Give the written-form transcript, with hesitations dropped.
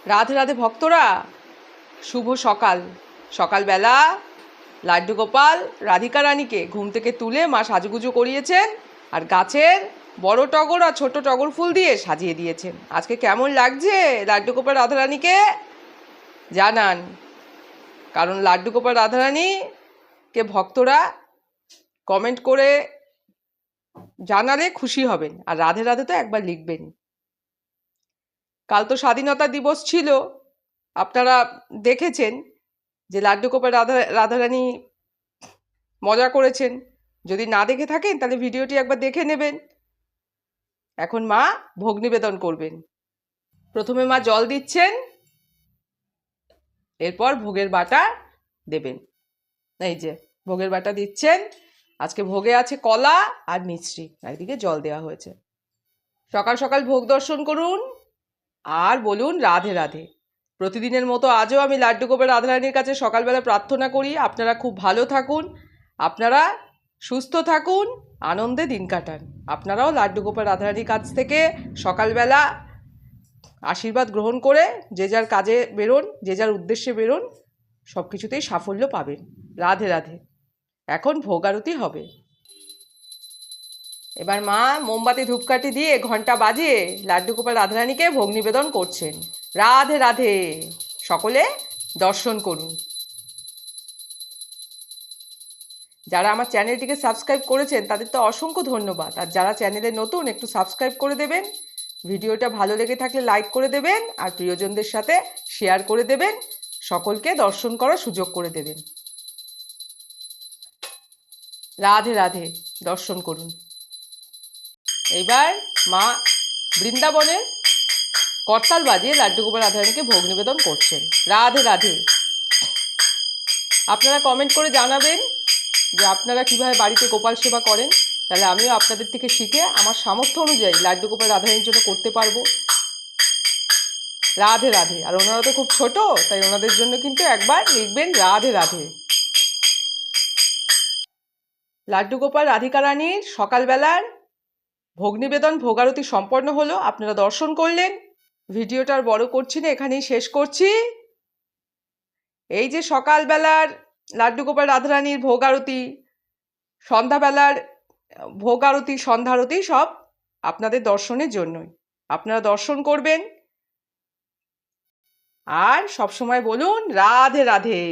রাধে রাধে ভক্তরা, শুভ সকাল। সকালবেলা লাড্ডু গোপাল রাধিকা রানীকে ঘুম থেকে তুলে মা সাজুগুজু করিয়েছেন আর গাছের বড় টগর আর ছোট টগর ফুল দিয়ে সাজিয়ে দিয়েছেন। আজকে কেমন লাগছে লাড্ডু গোপাল রাধারানীকে জানান, কারণ লাড্ডু গোপাল রাধারানীকে ভক্তরা কমেন্ট করে জানালে খুশি হবেন, আর রাধে রাধে তো একবার লিখবেন। কাল তো স্বাধীনতা দিবস ছিল, আপনারা দেখেছেন যে লাড্ডু গোপাল রাধারানী মজা করেছেন। যদি না দেখে থাকেন তাহলে ভিডিওটি একবার দেখে নেবেন। এখন মা ভোগ নিবেদন করবেন। প্রথমে মা জল দিচ্ছেন, এরপর ভোগের বাটা দেবেন। এই যে ভোগের বাটা দিচ্ছেন। আজকে ভোগে আছে কলা আর মিষ্টি, একদিকে জল দেওয়া হয়েছে। সকাল সকাল ভোগ দর্শন করুন আর বলুন রাধে রাধে। প্রতিদিনের মতো আজও আমি লাড্ডু গোপাল রাধারানীর কাছে সকালবেলা প্রার্থনা করি আপনারা খুব ভালো থাকুন, আপনারা সুস্থ থাকুন, আনন্দে দিন কাটান। আপনারাও লাড্ডু গোপাল রাধারানীর কাছ থেকে সকালবেলা আশীর্বাদ গ্রহণ করে যে যার কাজে বেরোন, যে যার উদ্দেশ্যে বেরোন, সব কিছুতেই সাফল্য পাবেন। রাধে রাধে। এখন ভোগ আরতি হবে। এবার মা মোমবাতি ধূপকাঠি দিয়ে ঘন্টা বাজিয়ে লাড্ডু গোপাল রাধারানীকে ভোগ নিবেদন করছেন। রাধে রাধে। সকলে দর্শন করুন। যারা আমার চ্যানেলটিকে সাবস্ক্রাইব করেছেন তাদের তো অসংখ্য ধন্যবাদ, আর যারা চ্যানেলে নতুন একটু সাবস্ক্রাইব করে দেবেন। ভিডিওটা ভালো লেগে থাকলে লাইক করে দেবেন আর প্রিয়জনদের সাথে শেয়ার করে দেবেন, সকলকে দর্শন করার সুযোগ করে দেবেন। রাধে রাধে। দর্শন করুন। এইবার মা বৃন্দাবনের করতাল বাজিয়ে লাড্ডু গোপাল রাধারানীকে ভোগ নিবেদন করছেন। রাধে রাধে। আপনারা কমেন্ট করে জানাবেন যে আপনারা কিভাবে বাড়িতে গোপাল সেবা করেন, তাহলে আমিও আপনাদের থেকে শিখে আমার সামর্থ্য অনুযায়ী লাড্ডু গোপাল রাধারানীর জন্য করতে পারবো। রাধে রাধে। আর ওনারা তো খুব ছোট, তাই ওনাদের জন্য কিন্তু একবার লিখবেন রাধে রাধে। লাড্ডু গোপাল রাধিকা রানীর সকালবেলার ভোগ নিবেদন ভোগ আরতি সম্পন্ন হলো, আপনারা দর্শন করলেন। ভিডিওটা আর বড় করছি না, এখানেই শেষ করছি। এই যে সকালবেলার লাড্ডু গোপাল রাধারানীর ভোগ আরতি, সন্ধ্যাবেলার ভোগ আরতি, সন্ধ্যা আরতি সব আপনাদের দর্শনের জন্যই। আপনারা দর্শন করবেন আর সবসময় বলুন রাধে রাধে।